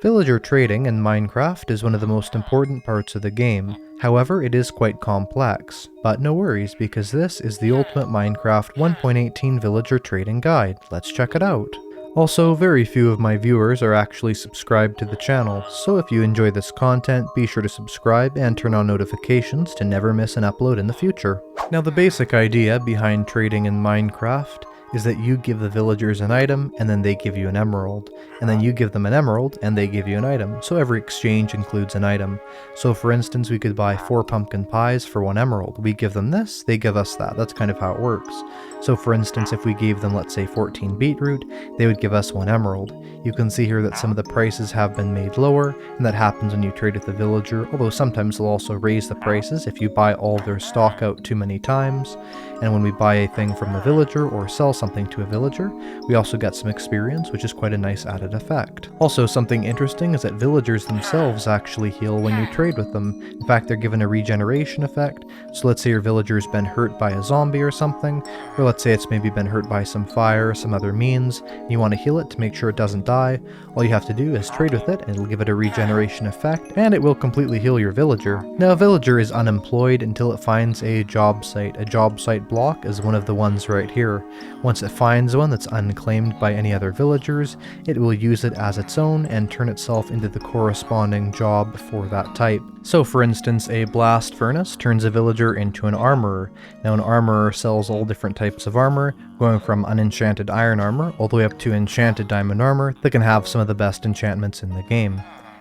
Villager trading in Minecraft is one of the most important parts of the game. However, it is quite complex. But no worries, because this is the Ultimate Minecraft 1.18 Villager Trading Guide. Let's check it out. Also, very few of my viewers are actually subscribed to the channel, so if you enjoy this content, be sure to subscribe and turn on notifications to never miss an upload in the future. Now, the basic idea behind trading in Minecraft is that you give the villagers an item and then they give you an emerald, and then you give them an emerald and they give you an item, so every exchange includes an item. So for instance, we could buy 4 pumpkin pies for 1 emerald. We give them this, they give us that. That's kind of how it works. So for instance, if we gave them, let's say 14 beetroot, they would give us 1 emerald. You can see here that some of the prices have been made lower, and that happens when you trade with the villager, although sometimes they'll also raise the prices if you buy all their stock out too many times. And when we buy a thing from the villager or sell something to a villager, we also get some experience, which is quite a nice added effect. Also, something interesting is that villagers themselves actually heal when you trade with them. In fact, they're given a regeneration effect. So let's say your villager's been hurt by a zombie or something, or let's say it's maybe been hurt by some fire or some other means, and you want to heal it to make sure it doesn't die. All you have to do is trade with it, and it'll give it a regeneration effect, and it will completely heal your villager. Now, a villager is unemployed until it finds a job site. A job site block is one of the ones right here. Once it finds one that's unclaimed by any other villagers, it will use it as its own and turn itself into the corresponding job for that type. So for instance, a blast furnace turns a villager into an armorer. Now an armorer sells all different types of armor, going from unenchanted iron armor all the way up to enchanted diamond armor that can have some of the best enchantments in the game.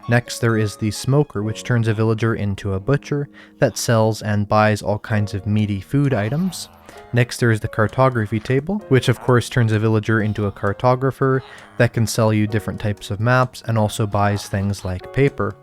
Next, there is the smoker, which turns a villager into a butcher that sells and buys all kinds of meaty food items. Next, there is the cartography table, which of course turns a villager into a cartographer that can sell you different types of maps and also buys things like paper.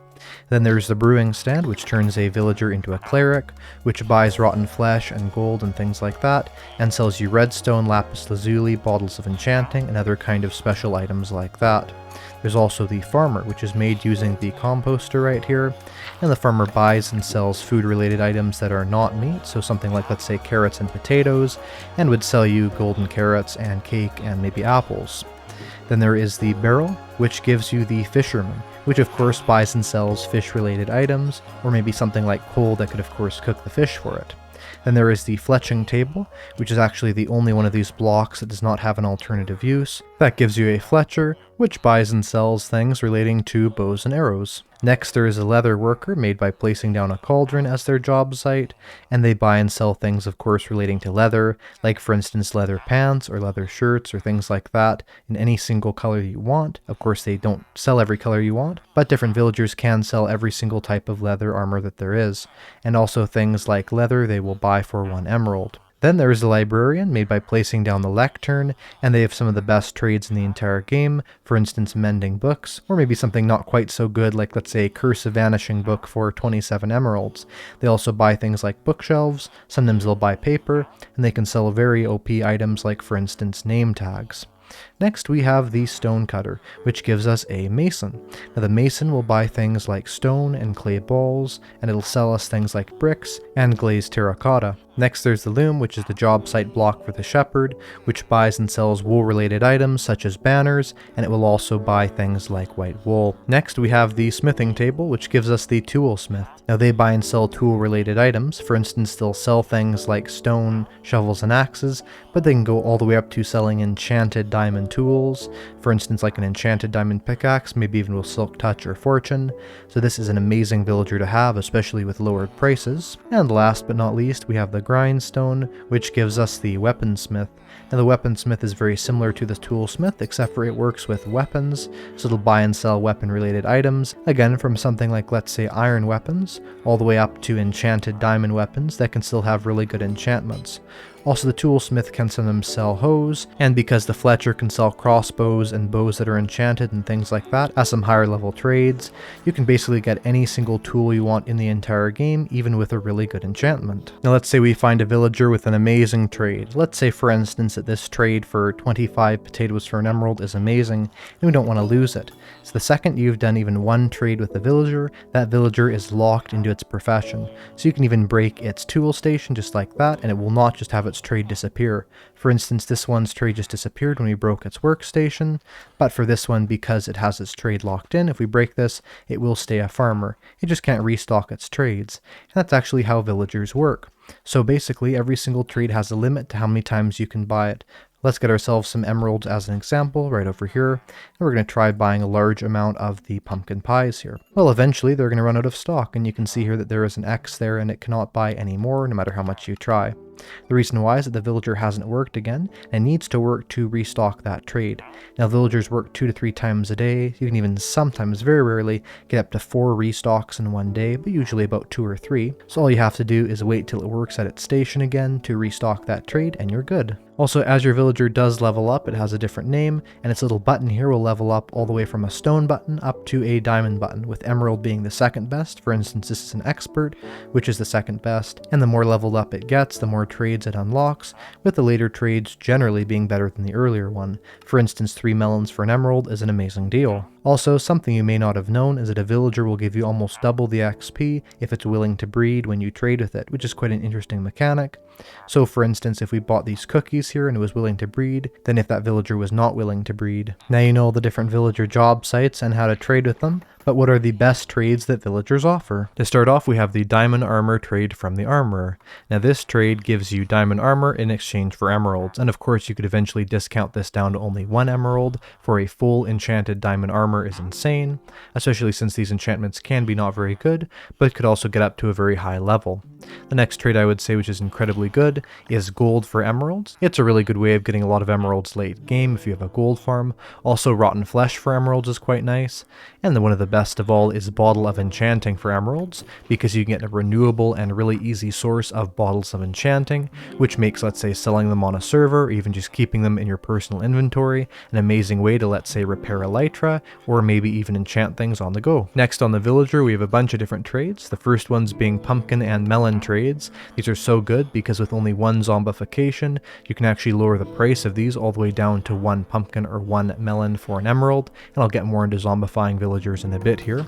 Then there's the brewing stand, which turns a villager into a cleric, which buys rotten flesh and gold and things like that, and sells you redstone, lapis lazuli, bottles of enchanting, and other kind of special items like that. There's also the farmer, which is made using the composter right here, and the farmer buys and sells food-related items that are not meat, so something like, let's say, carrots and potatoes, and would sell you golden carrots and cake and maybe apples. Then there is the barrel, which gives you the fisherman, which of course buys and sells fish-related items, or maybe something like coal that could of course cook the fish for it. Then there is the fletching table, which is actually the only one of these blocks that does not have an alternative use. That gives you a fletcher, which buys and sells things relating to bows and arrows. Next, there is a leather worker made by placing down a cauldron as their job site, and they buy and sell things of course relating to leather, like for instance leather pants or leather shirts or things like that in any single color you want. Of course they don't sell every color you want, but different villagers can sell every single type of leather armor that there is, and also things like leather they will buy for 1 emerald. Then there is the librarian, made by placing down the lectern, and they have some of the best trades in the entire game, for instance mending books, or maybe something not quite so good like, let's say, Curse of Vanishing book for 27 emeralds. They also buy things like bookshelves, sometimes they'll buy paper, and they can sell very OP items like, for instance, name tags. Next, we have the stonecutter, which gives us a mason. Now the mason will buy things like stone and clay balls, and it'll sell us things like bricks and glazed terracotta. Next, there's the loom, which is the job site block for the shepherd, which buys and sells wool-related items such as banners, and it will also buy things like white wool. Next, we have the smithing table, which gives us the toolsmith. Now they buy and sell tool-related items. For instance, they'll sell things like stone, shovels, and axes, but they can go all the way up to selling enchanted diamond tools. For instance, like an enchanted diamond pickaxe, maybe even with silk touch or fortune. So this is an amazing villager to have, especially with lowered prices. And last but not least, we have the grindstone, which gives us the weaponsmith. Now the weaponsmith is very similar to the toolsmith, except for it works with weapons, so it'll buy and sell weapon related items, again from something like, let's say, iron weapons, all the way up to enchanted diamond weapons that can still have really good enchantments. Also, the toolsmith can sometimes sell hoes, and because the fletcher can sell crossbows and bows that are enchanted and things like that as some higher level trades, you can basically get any single tool you want in the entire game, even with a really good enchantment. Now let's say we find a villager with an amazing trade. Let's say for instance that this trade for 25 potatoes for an emerald is amazing, and we don't want to lose it. So the second you've done even 1 trade with a villager, that villager is locked into its profession. So you can even break its tool station just like that, and it will not just have its its trade disappear. For instance, this one's trade just disappeared when we broke its workstation, but for this one, because it has its trade locked in, if we break this, it will stay a farmer. It just can't restock its trades. And that's actually how villagers work. So basically, every single trade has a limit to how many times you can buy it. Let's get ourselves some emeralds as an example right over here, and we're going to try buying a large amount of the pumpkin pies here. Well, eventually they're going to run out of stock, and you can see here that there is an X there and it cannot buy any more no matter how much you try. The reason why is that the villager hasn't worked again and needs to work to restock that trade. Now villagers work 2 to 3 times a day. You can even sometimes, very rarely, get up to 4 restocks in one day, but usually about 2 or 3. So all you have to do is wait till it works at its station again to restock that trade and you're good. Also, as your villager does level up, it has a different name, and its little button here will level up all the way from a stone button up to a diamond button, with emerald being the second best. For instance, this is an expert, which is the second best, and the more leveled up it gets, the more trades it unlocks, with the later trades generally being better than the earlier one. For instance, 3 melons for an emerald is an amazing deal. Also, something you may not have known is that a villager will give you almost double the XP if it's willing to breed when you trade with it, which is quite an interesting mechanic. So for instance, if we bought these cookies here and it was willing to breed, then if that villager was not willing to breed. Now you know all the different villager job sites and how to trade with them, but what are the best trades that villagers offer? To start off, we have the diamond armor trade from the armorer. Now this trade gives you diamond armor in exchange for emeralds, and of course you could eventually discount this down to only 1 emerald, for a full enchanted diamond armor is insane, especially since these enchantments can be not very good, but could also get up to a very high level. The next trade I would say, which is incredibly good, is gold for emeralds. It's a really good way of getting a lot of emeralds late game if you have a gold farm. Also, rotten flesh for emeralds is quite nice. And one of the best of all is bottle of enchanting for emeralds, because you can get a renewable and really easy source of bottles of enchanting, which makes, let's say, selling them on a server, or even just keeping them in your personal inventory, an amazing way to, let's say, repair elytra, or maybe even enchant things on the go. Next on the villager, we have a bunch of different trades. The first ones being pumpkin and melon trades. These are so good because with only 1 zombification, you can actually lower the price of these all the way down to 1 pumpkin or 1 melon for an emerald, and I'll get more into zombifying villagers in a bit here.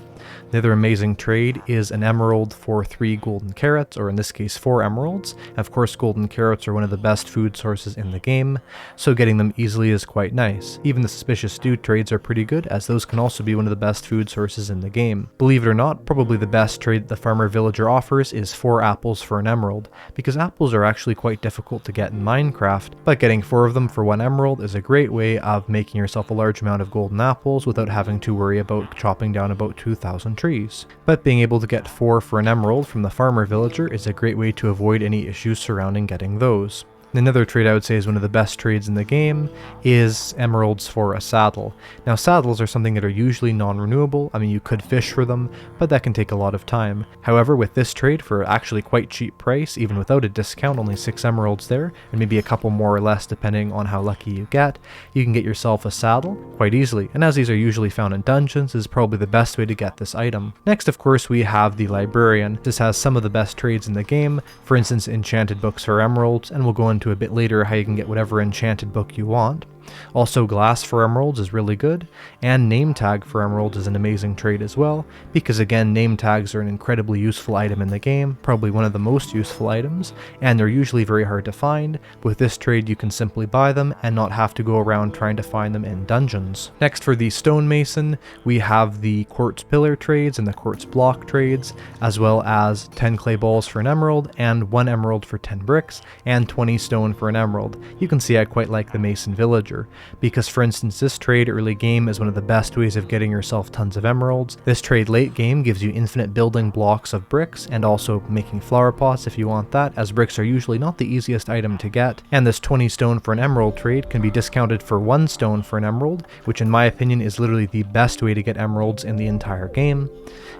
The other amazing trade is an emerald for 3 golden carrots, or in this case 4 emeralds. Of course, golden carrots are one of the best food sources in the game, so getting them easily is quite nice. Even the suspicious stew trades are pretty good, as those can also be one of the best food sources in the game. Believe it or not, probably the best trade that the farmer villager offers is 4 apples for an emerald, because apples are actually quite difficult to get in Minecraft, but getting 4 of them for 1 emerald is a great way of making yourself a large amount of golden apples without having to worry about chopping down about 2,000 trees. But being able to get 4 for an emerald from the farmer villager is a great way to avoid any issues surrounding getting those. Another trade I would say is one of the best trades in the game is emeralds for a saddle. Now saddles are something that are usually non-renewable. I mean, you could fish for them, but that can take a lot of time. However, with this trade for actually quite cheap price, even without a discount, only 6 emeralds there, and maybe a couple more or less depending on how lucky you get, you can get yourself a saddle quite easily. And as these are usually found in dungeons, this is probably the best way to get this item. Next, of course, we have the librarian. This has some of the best trades in the game, for instance, enchanted books for emeralds, and we'll go into a bit later how you can get whatever enchanted book you want. Also, glass for emeralds is really good, and name tag for emeralds is an amazing trade as well, because again, name tags are an incredibly useful item in the game, probably one of the most useful items, and they're usually very hard to find. With this trade, you can simply buy them and not have to go around trying to find them in dungeons. Next, for the stonemason, we have the quartz pillar trades and the quartz block trades, as well as 10 clay balls for an emerald, and 1 emerald for 10 bricks, and 20 stone for an emerald. You can see I quite like the mason villager, because for instance, this trade early game is one of the best ways of getting yourself tons of emeralds. This trade late game gives you infinite building blocks of bricks, and also making flower pots if you want that, as bricks are usually not the easiest item to get. And this 20 stone for an emerald trade can be discounted for 1 stone for an emerald, which in my opinion is literally the best way to get emeralds in the entire game.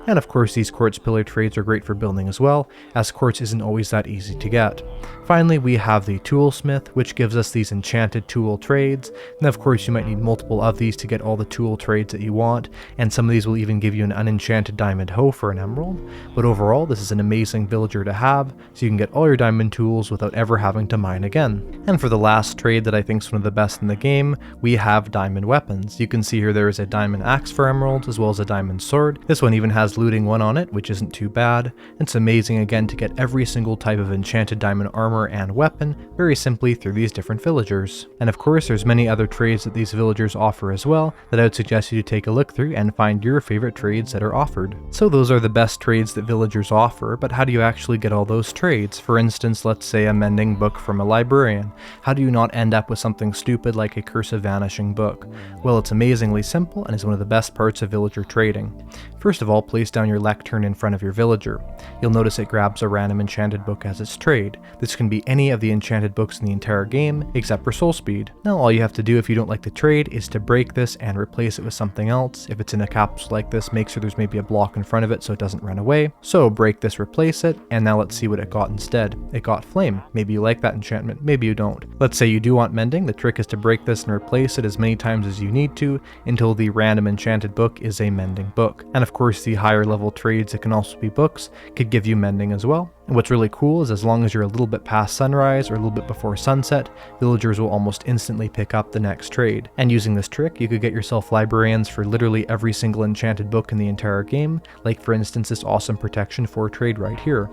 And of course, these quartz pillar trades are great for building as well, as quartz isn't always that easy to get. Finally, we have the toolsmith, which gives us these enchanted tool trades. trades. And of course you might need multiple of these to get all the tool trades that you want, and some of these will even give you an unenchanted diamond hoe for an emerald. But overall, this is an amazing villager to have, so you can get all your diamond tools without ever having to mine again. And for the last trade that I think is one of the best in the game, we have diamond weapons. You can see here there is a diamond axe for emeralds as well as a diamond sword. This one even has looting 1 on it, which isn't too bad. It's amazing again to get every single type of enchanted diamond armor and weapon very simply through these different villagers. And of course there's many other trades that these villagers offer as well that I would suggest you to take a look through and find your favorite trades that are offered. So those are the best trades that villagers offer, but how do you actually get all those trades? For instance, let's say a mending book from a librarian. How do you not end up with something stupid like a curse of vanishing book? Well, it's amazingly simple and is one of the best parts of villager trading. First of all, place down your lectern in front of your villager. You'll notice it grabs a random enchanted book as its trade. This can be any of the enchanted books in the entire game, except for soul speed. Now all you have to do if you don't like the trade is to break this and replace it with something else. If it's in a capsule like this, make sure there's maybe a block in front of it so it doesn't run away. So break this, replace it, and now let's see what it got instead. It got flame. Maybe you like that enchantment, maybe you don't. Let's say you do want mending. The trick is to break this and replace it as many times as you need to until the random enchanted book is a mending book. And of course the higher level trades, it can also be books, could give you mending as well. And what's really cool is as long as you're a little bit past sunrise or a little bit before sunset, villagers will almost instantly pick up the next trade. And using this trick, you could get yourself librarians for literally every single enchanted book in the entire game, like for instance this awesome protection 4 trade right here.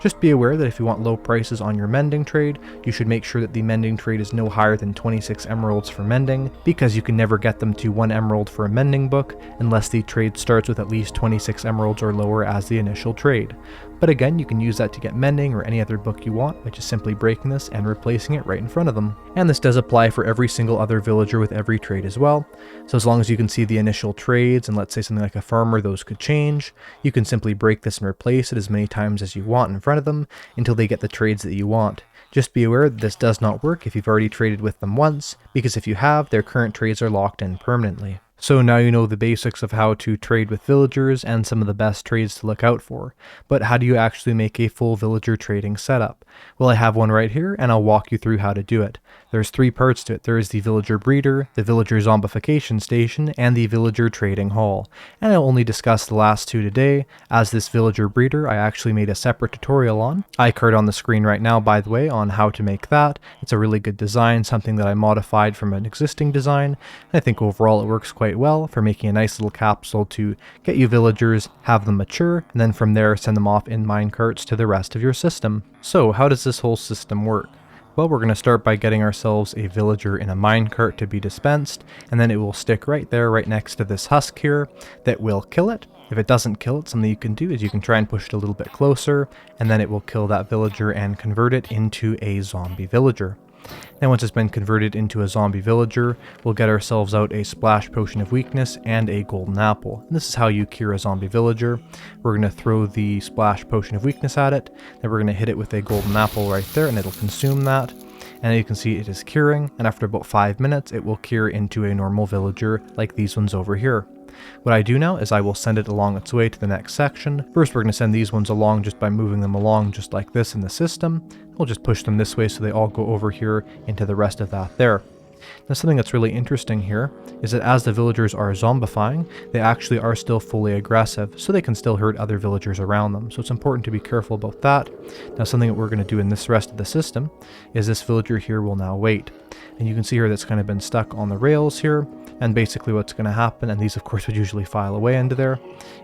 Just be aware that if you want low prices on your mending trade, you should make sure that the mending trade is no higher than 26 emeralds for mending, because you can never get them to 1 emerald for a mending book unless the trade starts with at least 26 emeralds or lower as the initial trade. But again, you can use that to get mending or any other book you want by just simply breaking this and replacing it right in front of them. And this does apply for every single other villager with every trade as well. So as long as you can see the initial trades, and let's say something like a farmer, those could change, you can simply break this and replace it as many times as you want in front of them until they get the trades that you want. Just be aware that this does not work if you've already traded with them once, because if you have, their current trades are locked in permanently. So now you know the basics of how to trade with villagers and some of the best trades to look out for. But how do you actually make a full villager trading setup? Well, I have one right here and I'll walk you through how to do it. There's 3 parts to it. There is the villager breeder, the villager zombification station, and the villager trading hall. And I'll only discuss the last 2 today, as this villager breeder I actually made a separate tutorial on. iCard on the screen right now, by the way, on how to make that. It's a really good design, something that I modified from an existing design. And I think overall it works quite well for making a nice little capsule to get you villagers, have them mature, and then from there send them off in minecarts to the rest of your system. So how does this whole system work? Well, we're going to start by getting ourselves a villager in a minecart to be dispensed, and then it will stick right there, right next to this husk here, that will kill it. If it doesn't kill it, something you can do is you can try and push it a little bit closer, and then it will kill that villager and convert it into a zombie villager. Then once it's been converted into a zombie villager, we'll get ourselves out a splash potion of weakness and a golden apple. And this is how you cure a zombie villager. We're going to throw the splash potion of weakness at it, then we're going to hit it with a golden apple right there and it'll consume that. And you can see it is curing, and after about 5 minutes it will cure into a normal villager like these ones over here. What I do now is I will send it along its way to the next section. First we're going to send these ones along just by moving them along just like this in the system. We'll just push them this way so they all go over here into the rest of that there. Now something that's really interesting here is that as the villagers are zombifying, they actually are still fully aggressive, so they can still hurt other villagers around them. So it's important to be careful about that. Now something that we're going to do in this rest of the system is this villager here will now wait. And you can see here that's kind of been stuck on the rails here. And basically what's going to happen, and these of course would usually file away into there,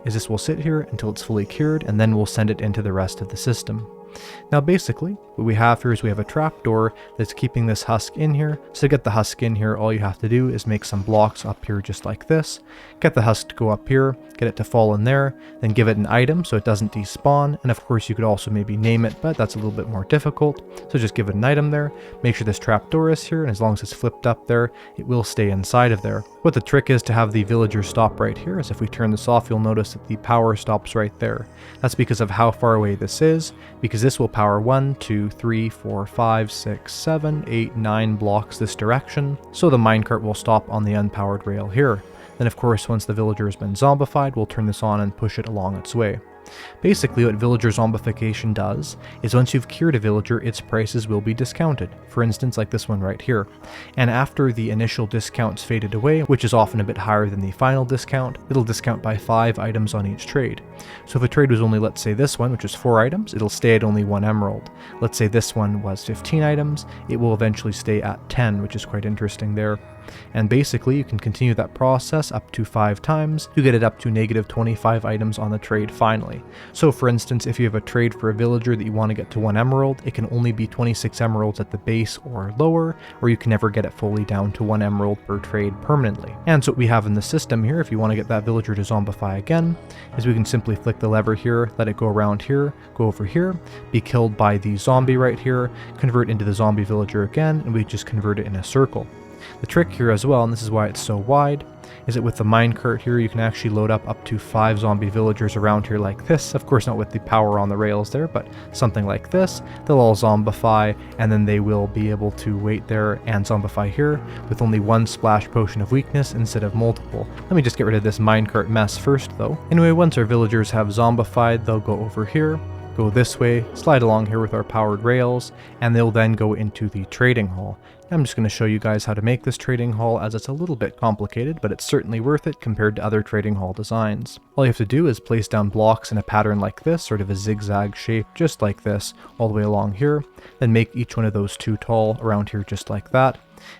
is this will sit here until it's fully cured, and then we'll send it into the rest of the system. Now basically, what we have here is we have a trapdoor that's keeping this husk in here. So to get the husk in here, all you have to do is make some blocks up here just like this. Get the husk to go up here, get it to fall in there, then give it an item so it doesn't despawn. And of course you could also maybe name it, but that's a little bit more difficult. So just give it an item there, make sure this trapdoor is here, and as long as it's flipped up there, it will stay inside of there. What the trick is to have the villager stop right here is if we turn this off, you'll notice that the power stops right there. That's because of how far away this is, because this will power 1, 2, 3, 4, 5, 6, 7, 8, 9 blocks this direction, so the minecart will stop on the unpowered rail here. Then of course once the villager has been zombified, we'll turn this on and push it along its way. Basically, what villager zombification does is once you've cured a villager, its prices will be discounted. For instance, like this one right here. And after the initial discounts faded away, which is often a bit higher than the final discount, it'll discount by 5 items on each trade. So if a trade was only, let's say this one, which is 4 items, it'll stay at only 1 emerald. Let's say this one was 15 items, it will eventually stay at 10, which is quite interesting there. And basically you can continue that process up to 5 times to get it up to negative 25 items on the trade finally. So for instance, if you have a trade for a villager that you want to get to 1 emerald, it can only be 26 emeralds at the base or lower, or you can never get it fully down to 1 emerald per trade permanently. And so what we have in the system here, if you want to get that villager to zombify again, is we can simply flick the lever here, let it go around here, go over here, be killed by the zombie right here, convert into the zombie villager again, and we just convert it in a circle. The trick here as well, and this is why it's so wide, is that with the minecart here you can actually load up to 5 zombie villagers around here like this. Of course not with the power on the rails there, but something like this. They'll all zombify, and then they will be able to wait there and zombify here with only 1 splash potion of weakness instead of multiple. Let me just get rid of this minecart mess first though. Anyway, once our villagers have zombified, they'll go over here, go this way, slide along here with our powered rails, and they'll then go into the trading hall. I'm just going to show you guys how to make this trading hall, as it's a little bit complicated, but it's certainly worth it compared to other trading hall designs. All you have to do is place down blocks in a pattern like this, sort of a zigzag shape, just like this, all the way along here, then make each one of those 2 tall around here just like that,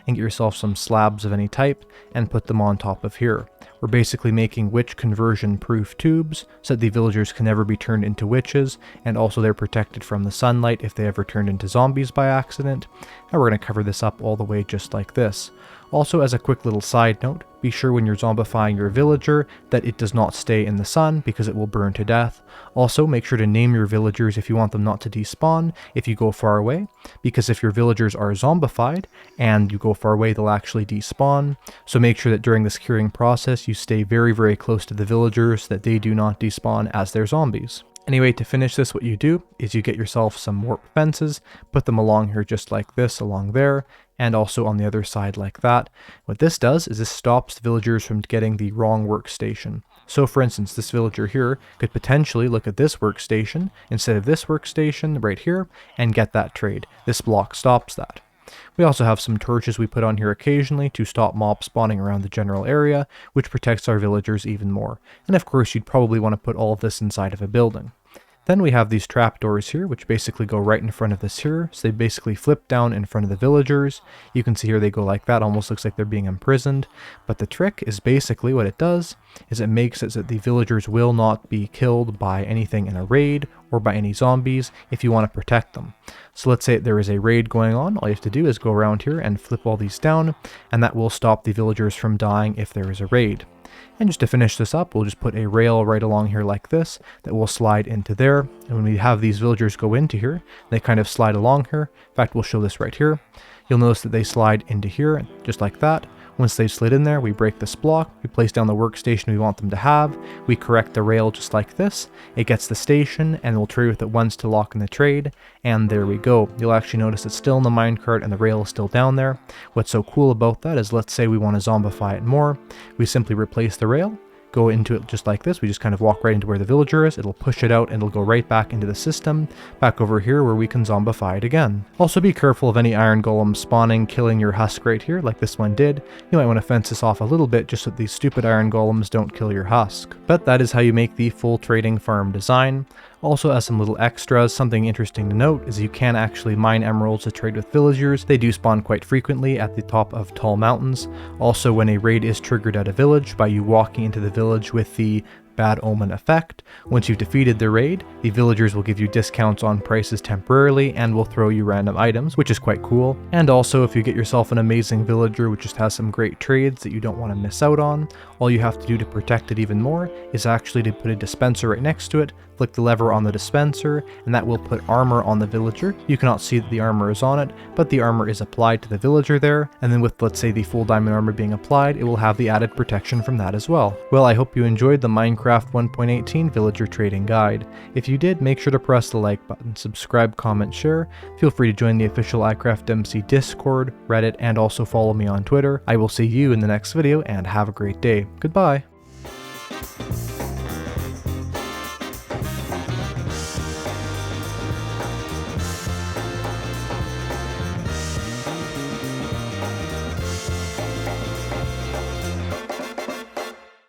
and get yourself some slabs of any type, and put them on top of here. We're basically making witch conversion proof tubes so that the villagers can never be turned into witches, and also they're protected from the sunlight if they ever turned into zombies by accident. And we're going to cover this up all the way just like this. Also, as a quick little side note, be sure when you're zombifying your villager that it does not stay in the sun because it will burn to death. Also, make sure to name your villagers if you want them not to despawn if you go far away, because if your villagers are zombified and you go far away, they'll actually despawn. So make sure that during this curing process you stay very, very close to the villagers so that they do not despawn as they're zombies. Anyway, to finish this, what you do is you get yourself some warp fences, put them along here just like this, along there, and also on the other side like that. What this does is this stops the villagers from getting the wrong workstation. So for instance, this villager here could potentially look at this workstation instead of this workstation right here and get that trade. This block stops that. We also have some torches we put on here occasionally to stop mobs spawning around the general area, which protects our villagers even more. And of course, you'd probably want to put all of this inside of a building. Then we have these trapdoors here, which basically go right in front of this here. So they basically flip down in front of the villagers. You can see here they go like that, almost looks like they're being imprisoned. But the trick is basically what it does is it makes it so that the villagers will not be killed by anything in a raid or by any zombies if you want to protect them. So let's say there is a raid going on, all you have to do is go around here and flip all these down, and that will stop the villagers from dying if there is a raid. And just to finish this up, we'll just put a rail right along here like this that will slide into there. And when we have these villagers go into here, they kind of slide along here. In fact, we'll show this right here. You'll notice that they slide into here just like that. Once they've slid in there, we break this block, we place down the workstation we want them to have, we correct the rail just like this, it gets the station, and we'll trade with it once to lock in the trade, and there we go. You'll actually notice it's still in the minecart and the rail is still down there. What's so cool about that is, let's say we want to zombify it more, we simply replace the rail, go into it just like this. We just kind of walk right into where the villager is, it'll push it out and it'll go right back into the system, back over here where we can zombify it again. Also be careful of any iron golems spawning, killing your husk right here like this one did. You might want to fence this off a little bit just so that these stupid iron golems don't kill your husk. But that is how you make the full trading farm design. Also, as some little extras, something interesting to note is you can actually mine emeralds to trade with villagers. They do spawn quite frequently at the top of tall mountains. Also, when a raid is triggered at a village by you walking into the village with the bad omen effect, once you've defeated the raid, the villagers will give you discounts on prices temporarily and will throw you random items, which is quite cool. And also, if you get yourself an amazing villager which just has some great trades that you don't want to miss out on, all you have to do to protect it even more is actually to put a dispenser right next to it, flick the lever on the dispenser, and that will put armor on the villager. You cannot see that the armor is on it, but the armor is applied to the villager there, and then with, let's say, the full diamond armor being applied, it will have the added protection from that as well. Well, I hope you enjoyed the Minecraft 1.18 Villager Trading Guide. If you did, make sure to press the like button, subscribe, comment, share. Feel free to join the official iCraftMC Discord, Reddit, and also follow me on Twitter. I will see you in the next video, and have a great day. Goodbye!